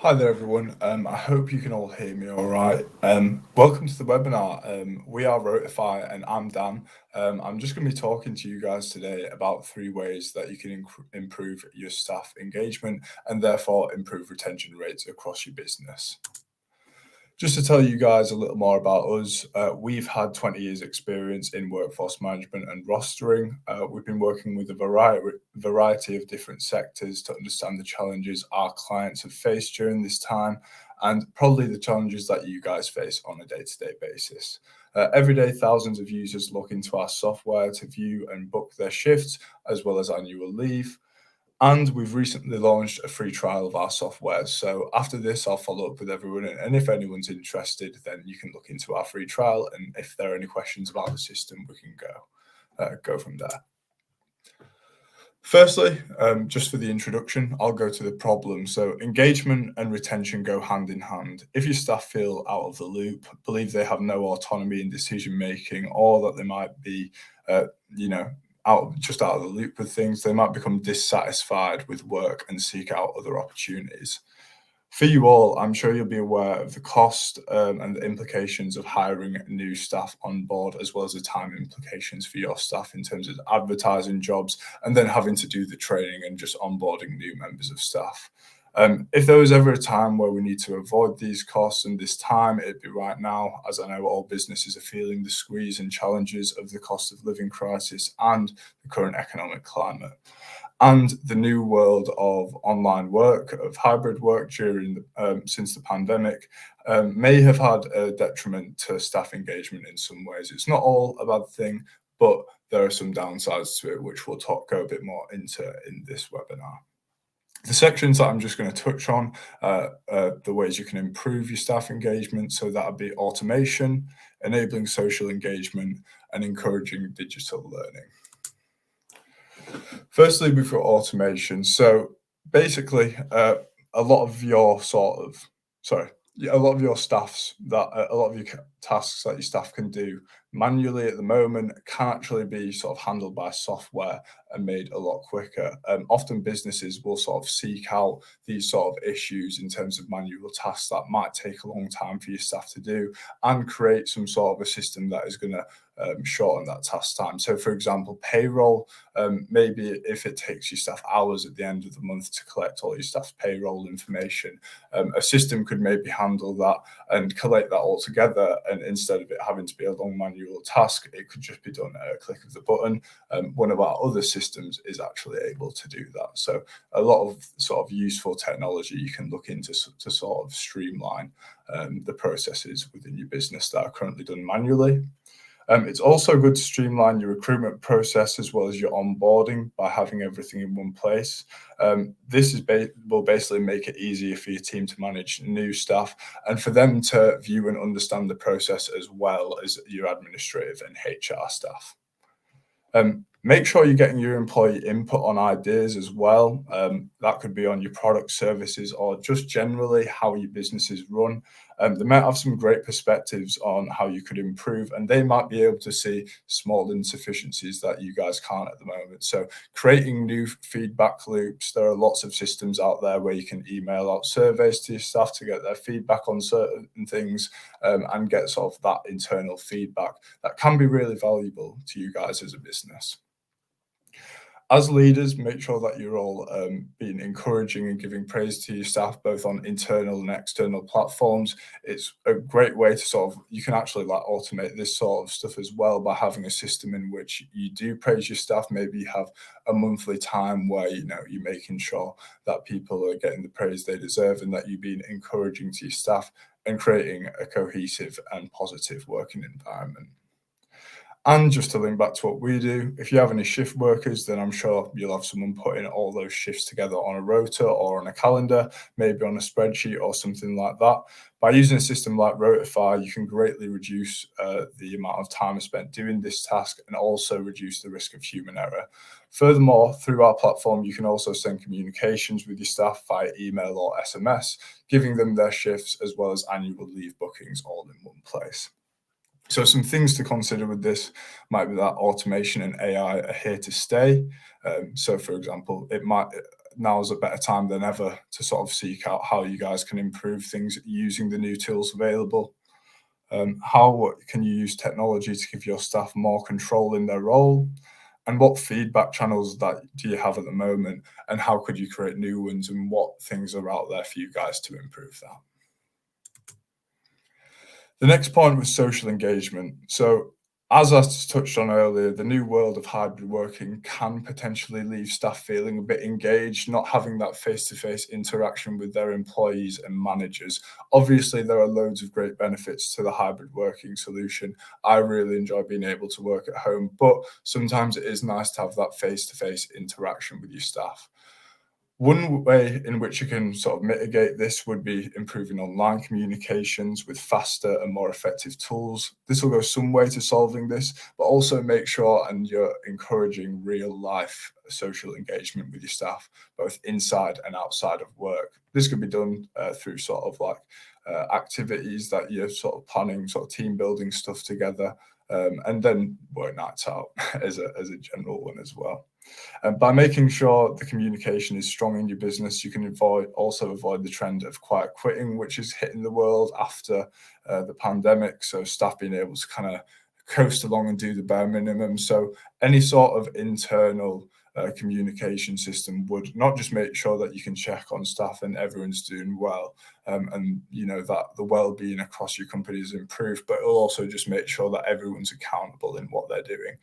Hi there, everyone. I hope you can all hear me all right. Welcome to the webinar. We are Rotify and I'm Dan. I'm just going to be talking to you guys today about 3 ways that you can improve your staff engagement and therefore improve retention rates across your business. Just to tell you guys a little more about us, we've had 20 years experience in workforce management and rostering. We've been working with a variety of different sectors to understand the challenges our clients have faced during this time and probably the challenges that you guys face on a day-to-day basis. Every day, thousands of users log into our software to view and book their shifts as well as annual leave. And we've recently launched a free trial of our software. So after this, I'll follow up with everyone. And if anyone's interested, then you can look into our free trial. And if there are any questions about the system, we can go from there. Firstly, just for the introduction, I'll go to the problem. So engagement and retention go hand in hand. If your staff feel out of the loop, believe they have no autonomy in decision making, or that they might be, out of the loop with things, they might become dissatisfied with work and seek out other opportunities. For you all, I'm sure you'll be aware of the cost and the implications of hiring new staff on board, as well as the time implications for your staff in terms of advertising jobs and then having to do the training and just onboarding new members of staff. If there was ever a time where we need to avoid these costs and this time, it'd be right now, as I know all businesses are feeling the squeeze and challenges of the cost of living crisis and the current economic climate. And the new world of online work, of hybrid work since the pandemic, may have had a detriment to staff engagement in some ways. It's not all a bad thing, but there are some downsides to it, which we'll go a bit more into in this webinar. The sections that I'm just going to touch on the ways you can improve your staff engagement. So that would be automation, enabling social engagement, and encouraging digital learning. Firstly, we've got automation. So basically, a lot of your tasks that your staff can do manually at the moment can actually be sort of handled by software and made a lot quicker. Often businesses will sort of seek out these sort of issues in terms of manual tasks that might take a long time for your staff to do and create some sort of a system that is going to shorten that task time. So for example, payroll, maybe if it takes your staff hours at the end of the month to collect all your staff's payroll information, a system could maybe handle that and collate that all together. And instead of it having to be a long manual task, it could just be done at a click of the button. One of our other systems is actually able to do that. So a lot of sort of useful technology you can look into to sort of streamline the processes within your business that are currently done manually. It's also good to streamline your recruitment process as well as your onboarding by having everything in one place. This will basically make it easier for your team to manage new staff and for them to view and understand the process as well as your administrative and HR staff. Make sure you're getting your employee input on ideas as well. That could be on your product services or just generally how your business is run. They might have some great perspectives on how you could improve, and they might be able to see small insufficiencies that you guys can't at the moment. So creating new feedback loops, there are lots of systems out there where you can email out surveys to your staff to get their feedback on certain things and get sort of that internal feedback that can be really valuable to you guys as a business. As leaders, make sure that you're all being encouraging and giving praise to your staff, both on internal and external platforms. It's a great way to you can actually automate this sort of stuff as well by having a system in which you do praise your staff. Maybe you have a monthly time where, you're making sure that people are getting the praise they deserve and that you've been encouraging to your staff and creating a cohesive and positive working environment. And just to link back to what we do, if you have any shift workers, then I'm sure you'll have someone putting all those shifts together on a rota or on a calendar, maybe on a spreadsheet or something like that. By using a system like Rotify, you can greatly reduce the amount of time spent doing this task and also reduce the risk of human error. Furthermore, through our platform, you can also send communications with your staff via email or SMS, giving them their shifts as well as annual leave bookings all in one place. So some things to consider with this might be that automation and AI are here to stay. So for example, now's a better time than ever to sort of seek out how you guys can improve things using the new tools available. How can you use technology to give your staff more control in their role? And what feedback channels that do you have at the moment? And how could you create new ones? And what things are out there for you guys to improve that? The next point was social engagement. So, as I touched on earlier, the new world of hybrid working can potentially leave staff feeling a bit engaged, not having that face to face interaction with their employees and managers. Obviously, there are loads of great benefits to the hybrid working solution. I really enjoy being able to work at home, but sometimes it is nice to have that face to face interaction with your staff. One way in which you can sort of mitigate this would be improving online communications with faster and more effective tools. This will go some way to solving this, but also make sure and you're encouraging real life social engagement with your staff, both inside and outside of work. This can be done through sort of like activities that you're sort of planning, sort of team building stuff together, and then work nights out as a general one as well. By making sure the communication is strong in your business, you can avoid the trend of quiet quitting, which is hitting the world after the pandemic. So staff being able to kind of coast along and do the bare minimum. So any sort of internal communication system would not just make sure that you can check on staff and everyone's doing well, and you know that the well-being across your company is improved, but it'll also just make sure that everyone's accountable in what they're doing.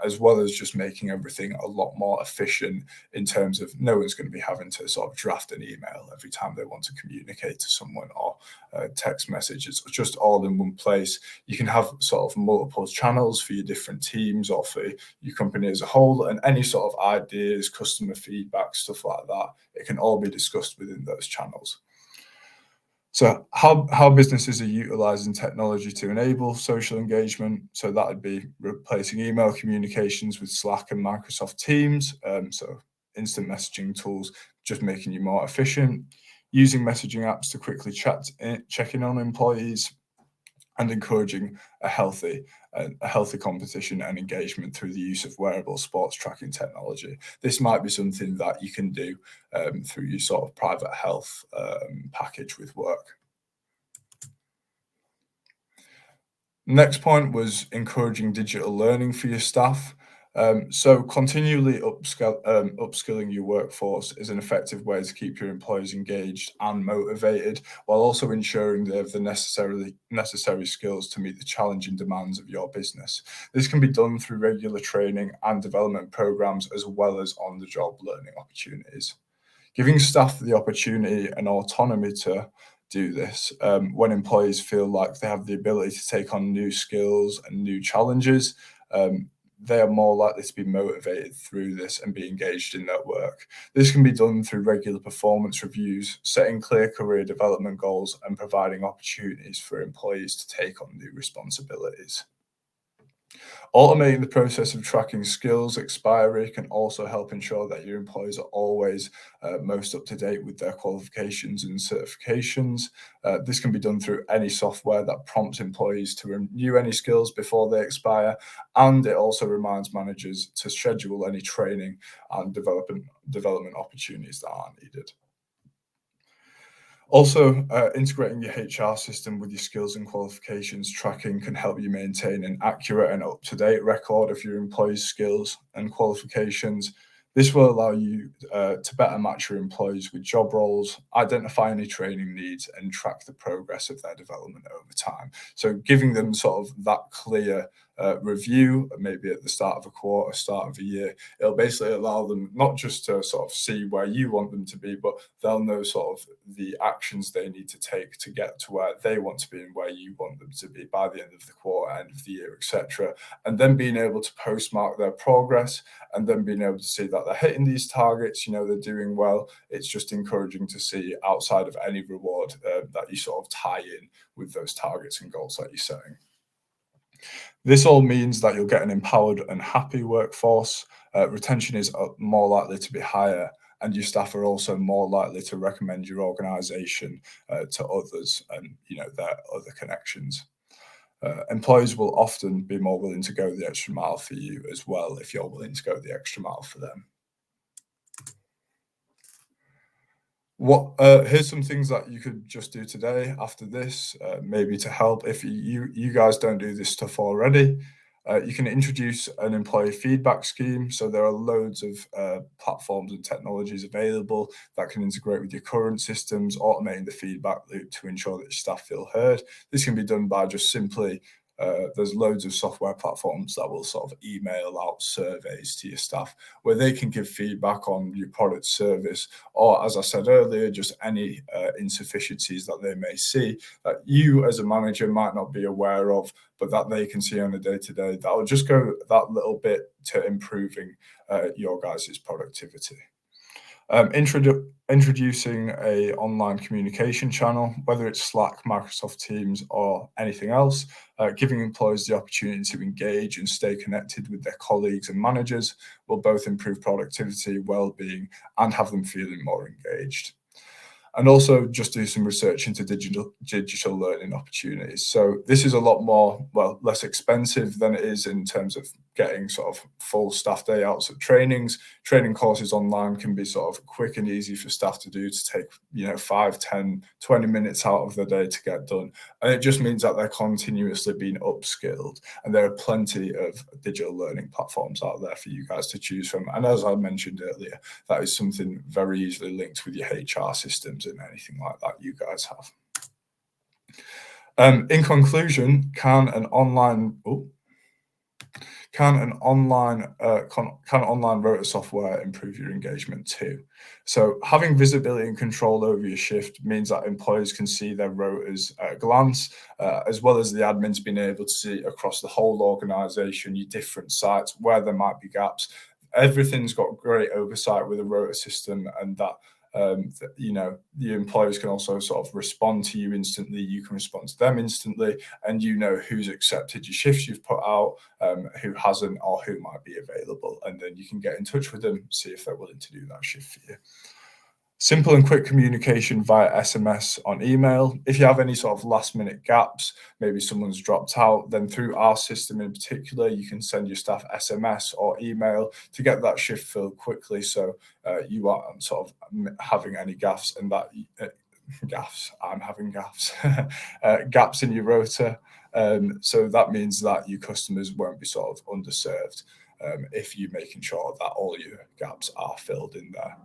As well as just making everything a lot more efficient in terms of no one's going to be having to sort of draft an email every time they want to communicate to someone or text messages. It's just all in one place. You can have sort of multiple channels for your different teams or for your company as a whole, and any sort of ideas, customer feedback, stuff like that, it can all be discussed within those channels. So how businesses are utilizing technology to enable social engagement. So that would be replacing email communications with Slack and Microsoft Teams. So instant messaging tools, just making you more efficient. Using messaging apps to quickly check in on employees, and encouraging a healthy competition and engagement through the use of wearable sports tracking technology. This might be something that you can do through your sort of private health package with work. Next point was encouraging digital learning for your staff. So continually upskilling your workforce is an effective way to keep your employees engaged and motivated, while also ensuring they have the necessary skills to meet the challenging demands of your business. This can be done through regular training and development programs, as well as on-the-job learning opportunities. Giving staff the opportunity and autonomy to do this when employees feel like they have the ability to take on new skills and new challenges, they are more likely to be motivated through this and be engaged in their work. This can be done through regular performance reviews, setting clear career development goals, and providing opportunities for employees to take on new responsibilities. Automating the process of tracking skills expiry can also help ensure that your employees are always most up to date with their qualifications and certifications. This can be done through any software that prompts employees to renew any skills before they expire, and it also reminds managers to schedule any training and development opportunities that are needed. Also, integrating your HR system with your skills and qualifications tracking can help you maintain an accurate and up-to-date record of your employees' skills and qualifications. This will allow you to better match your employees with job roles, identify any training needs, and track the progress of their development over time. So giving them sort of that clear review, maybe at the start of a quarter, start of a year, it'll basically allow them not just to sort of see where you want them to be, but they'll know sort of the actions they need to take to get to where they want to be and where you want them to be by the end of the quarter, end of the year, etc. And then being able to postmark their progress, and then being able to see that they're hitting these targets, you know, they're doing well. It's just encouraging to see outside of any reward that you sort of tie in with those targets and goals that you're setting. This all means that you'll get an empowered and happy workforce. Retention is more likely to be higher, and your staff are also more likely to recommend your organisation to others and, you know, their other connections. Employees will often be more willing to go the extra mile for you as well if you're willing to go the extra mile for them. Here's some things that you could just do today after this, maybe to help if you guys don't do this stuff already. You can introduce an employee feedback scheme. So there are loads of platforms and technologies available that can integrate with your current systems, automating the feedback loop to ensure that your staff feel heard. This can be done by just simply there's loads of software platforms that will sort of email out surveys to your staff where they can give feedback on your product service, or as I said earlier, just any insufficiencies that they may see that you as a manager might not be aware of, but that they can see on a day to day. That will just go that little bit to improving your guys' productivity. Introducing a online communication channel, whether it's Slack, Microsoft Teams, or anything else, giving employees the opportunity to engage and stay connected with their colleagues and managers will both improve productivity, well-being, and have them feeling more engaged. And also just do some research into digital learning opportunities. So this is a lot more, well, less expensive than it is in terms of getting sort of full staff day outs of trainings. Training courses online can be sort of quick and easy for staff to do, to take 5, 10, 20 minutes out of the day to get done. And it just means that they're continuously being upskilled. And there are plenty of digital learning platforms out there for you guys to choose from. And as I mentioned earlier, that is something very easily linked with your HR systems and anything like that you guys have. In conclusion, can online rota software improve your engagement too? So having visibility and control over your shift means that employees can see their rotas at a glance, as well as the admins being able to see across the whole organization, your different sites, where there might be gaps. Everything's got great oversight with a rota system, and that the employers can also sort of respond to you instantly. You can respond to them instantly, and you know who's accepted your shifts you've put out, who hasn't, or who might be available. And then you can get in touch with them, see if they're willing to do that shift for you. Simple and quick communication via SMS on email. If you have any sort of last minute gaps, maybe someone's dropped out, then through our system in particular, you can send your staff SMS or email to get that shift filled quickly. So you aren't sort of having any gaps, and that I'm having gaps, gaps in your rota. So that means that your customers won't be sort of underserved if you're making sure that all your gaps are filled in there.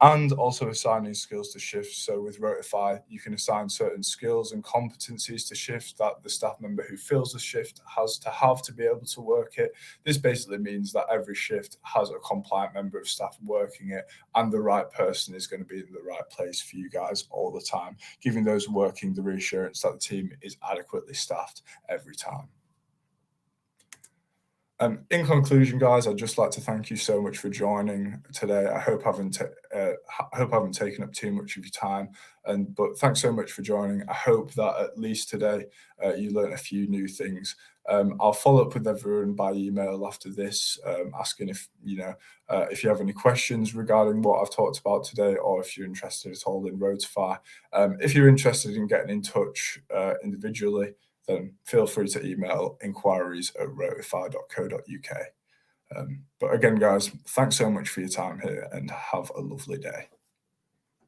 And also assigning skills to shifts. So with Rotify, you can assign certain skills and competencies to shifts that the staff member who fills the shift has to have to be able to work it. This basically means that every shift has a compliant member of staff working it, and the right person is going to be in the right place for you guys all the time, giving those working the reassurance that the team is adequately staffed every time. In conclusion, guys, I'd just like to thank you so much for joining today. I hope I haven't taken up too much of your time, but thanks so much for joining. I hope that at least today you learned a few new things. I'll follow up with everyone by email after this, asking if you have any questions regarding what I've talked about today, or if you're interested at all in Rotify. If you're interested in getting in touch individually, then feel free to email inquiries@rotify.co.uk. But again, guys, thanks so much for your time here, and have a lovely day.